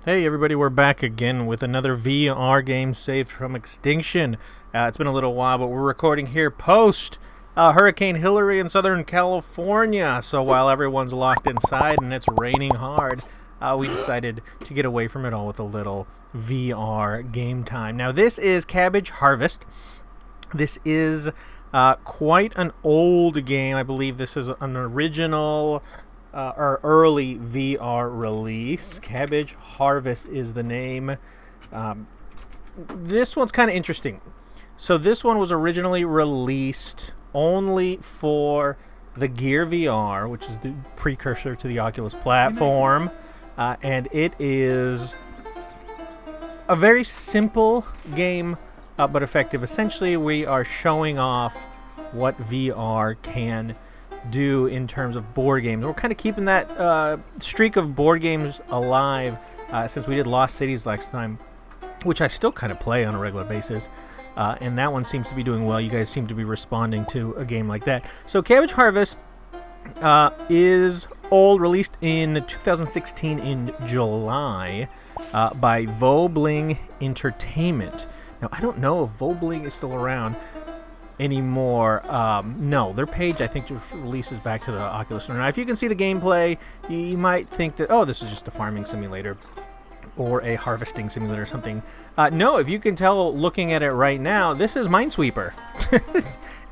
Hey everybody, we're back again with another VR game saved from extinction. It's been a little while, but we're recording here post Hurricane Hillary in Southern California. So while everyone's locked inside and it's raining hard, we decided to get away from it all with a little VR game time. Now this is Cabbage Harvest. This is quite an old game. I believe this is an original our early VR release. Cabbage Harvest is the name. This one's kind of interesting. So this one was originally released only for the Gear VR, which is the precursor to the Oculus platform. And it is a very simple game, but effective. Essentially, we are showing off what VR can do in terms of board games. We're kind of keeping that streak of board games alive since we did Lost Cities last time, which I still kind of play on a regular basis, and that one seems to be doing well. You guys seem to be responding to a game like that. So Cabbage Harvest is old, released in 2016 in July by Vobling Entertainment. Now I don't know if Vobling is still around anymore. No, their page I think just releases back to the Oculus Store. Now if you can see the gameplay, you might think that, oh, this is just a farming simulator or a harvesting simulator or something. No, if you can tell looking at it right now, this is Minesweeper.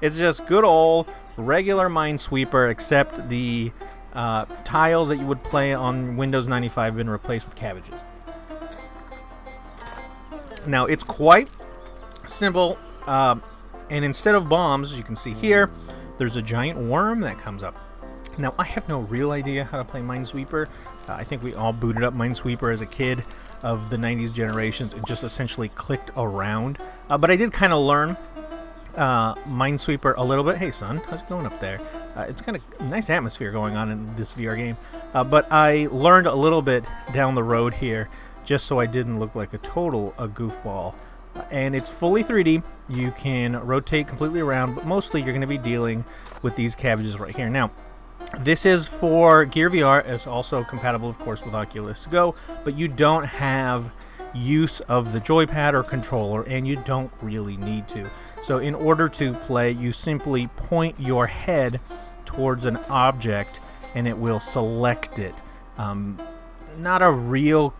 It's just good old regular Minesweeper, except the tiles that you would play on Windows 95 have been replaced with cabbages. Now it's quite simple. And instead of bombs, as you can see here, there's a giant worm that comes up. Now, I have no real idea how to play Minesweeper. I think we all booted up Minesweeper as a kid of the 90s generations and just essentially clicked around. But I did kind of learn Minesweeper a little bit. Hey, son, how's it going up there? It's kind of a nice atmosphere going on in this VR game. But I learned a little bit down the road here just so I didn't look like a goofball. And it's fully 3D. You can rotate completely around, but mostly you're going to be dealing with these cabbages right here. Now, this is for Gear VR. It's also compatible, of course, with Oculus Go, but you don't have use of the joypad or controller, and you don't really need to. So in order to play, you simply point your head towards an object, and it will select it. Not a real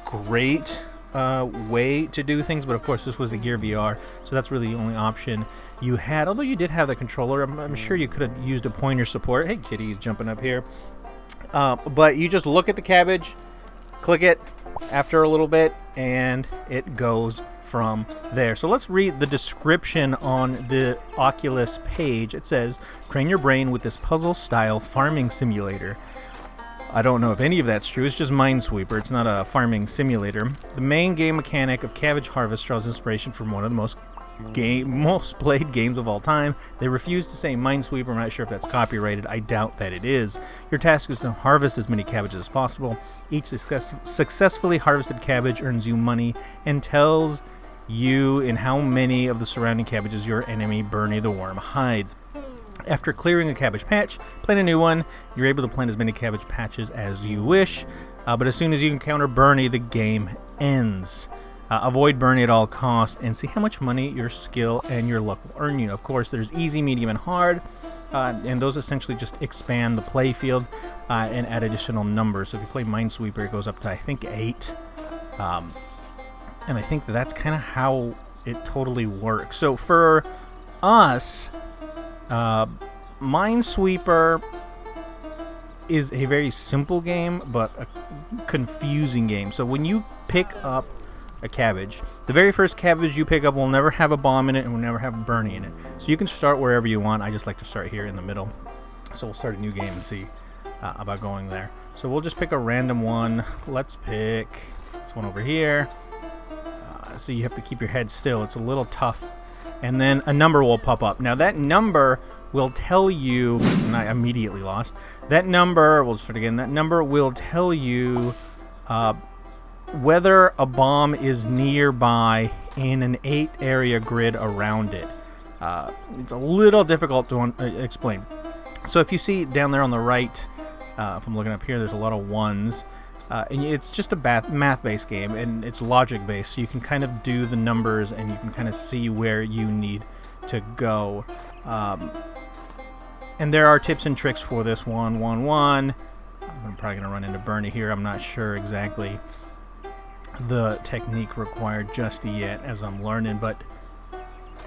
great way to do things, but of course this was the Gear VR, so that's really the only option you had, although you did have the controller. I'm sure you could have used a pointer support. Hey, kitty's jumping up here. But you just look at the cabbage, click it after a little bit, and it goes from there. So let's read the description on the Oculus page. It says, train your brain with this puzzle style farming simulator. I don't know if any of that's true. It's just Minesweeper. It's not a farming simulator. The main game mechanic of Cabbage Harvest draws inspiration from one of the most played games of all time. They refuse to say Minesweeper. I'm not sure if that's copyrighted. I doubt that it is. Your task is to harvest as many cabbages as possible. Each successfully harvested cabbage earns you money and tells you in how many of the surrounding cabbages your enemy Bernie the worm hides. After clearing a cabbage patch, plant a new one. You're able to plant as many cabbage patches as you wish, but as soon as you encounter Bernie, the game ends. Avoid Bernie at all costs and see how much money your skill and your luck will earn you. Of course, there's easy, medium, and hard, and those essentially just expand the play field and add additional numbers. So if you play Minesweeper, it goes up to, I think, 8. And I think that's kind of how it totally works. So for us, Minesweeper is a very simple game, but a confusing game. So when you pick up a cabbage, the very first cabbage you pick up will never have a bomb in it and will never have a Bernie in it. So you can start wherever you want. I just like to start here in the middle. So we'll start a new game and see about going there. So we'll just pick a random one. Let's pick this one over here. So you have to keep your head still. It's a little tough. And then a number will pop up. Now that number will tell you, and I immediately lost, that number, we'll start again, that number will tell you whether a bomb is nearby in an 8 area grid around it. It's a little difficult to explain. So if you see down there on the right, if I'm looking up here, there's a lot of 1s. And it's just a math-based game, and it's logic-based, so you can kind of do the numbers, and you can kind of see where you need to go. And there are tips and tricks for this one. I'm probably going to run into Bernie here. I'm not sure exactly the technique required just yet as I'm learning, but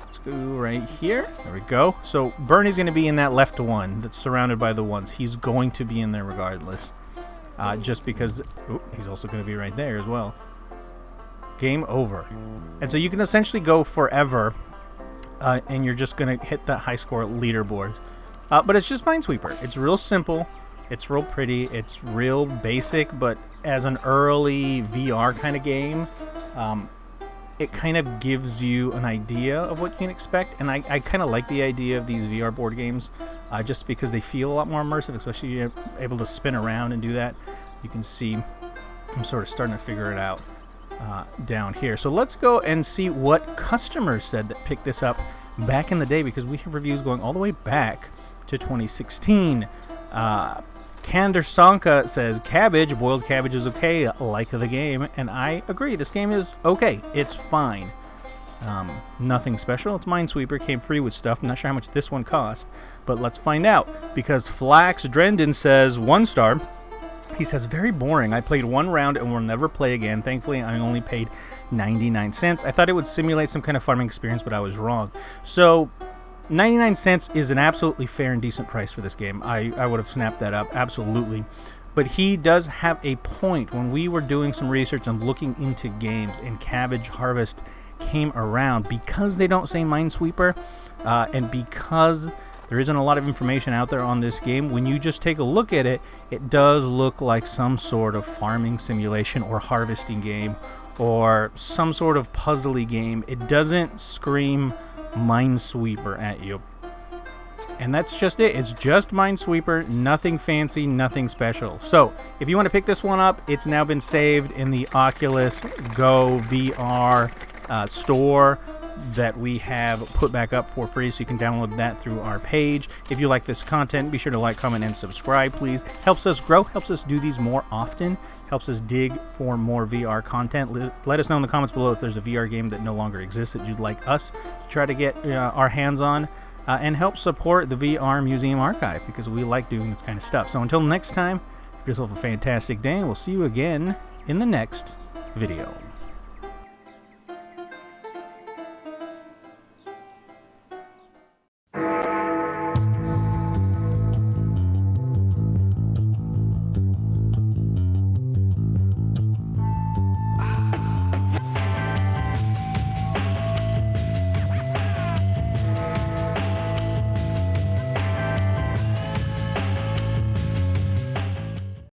let's go right here. There we go. So Bernie's going to be in that left one that's surrounded by the ones. He's going to be in there regardless. Just because he's also going to be right there as well. Game over. And so you can essentially go forever, and you're just going to hit that high score leaderboard. But it's just Minesweeper. It's real simple. It's real pretty. It's real basic, but as an early VR kind of game, it kind of gives you an idea of what you can expect. And I kind of like the idea of these VR board games, just because they feel a lot more immersive, especially if you're able to spin around and do that. You can see I'm sort of starting to figure it out down here. So let's go and see what customers said that picked this up back in the day, because we have reviews going all the way back to 2016. Kander Sanka says, Cabbage, boiled cabbage is okay, like the game, and I agree, this game is okay, it's fine. Nothing special, it's Minesweeper, came free with stuff, I'm not sure how much this one cost, but let's find out, because Flax Drendon says, 1 star, he says, very boring, I played 1 round and will never play again, thankfully I only paid 99 cents, I thought it would simulate some kind of farming experience, but I was wrong. So 99 cents is an absolutely fair and decent price for this game. I would have snapped that up, absolutely. But he does have a point. When we were doing some research and looking into games and Cabbage Harvest came around, because they don't say Minesweeper, and because there isn't a lot of information out there on this game, when you just take a look at it, it does look like some sort of farming simulation or harvesting game or some sort of puzzly game. It doesn't scream Minesweeper at you, and that's just it. It's just Minesweeper, nothing fancy, nothing special. So if you want to pick this one up, it's now been saved in the Oculus Go VR store that we have put back up for free, so you can download that through our page. If you like this content, be sure to like, comment, and subscribe, please. Helps us grow, helps us do these more often, helps us dig for more VR content. Let us know in the comments below if there's a VR game that no longer exists that you'd like us to try to get our hands on, and help support the VR Museum Archive, because we like doing this kind of stuff. So until next time, have yourself a fantastic day, and we'll see you again in the next video.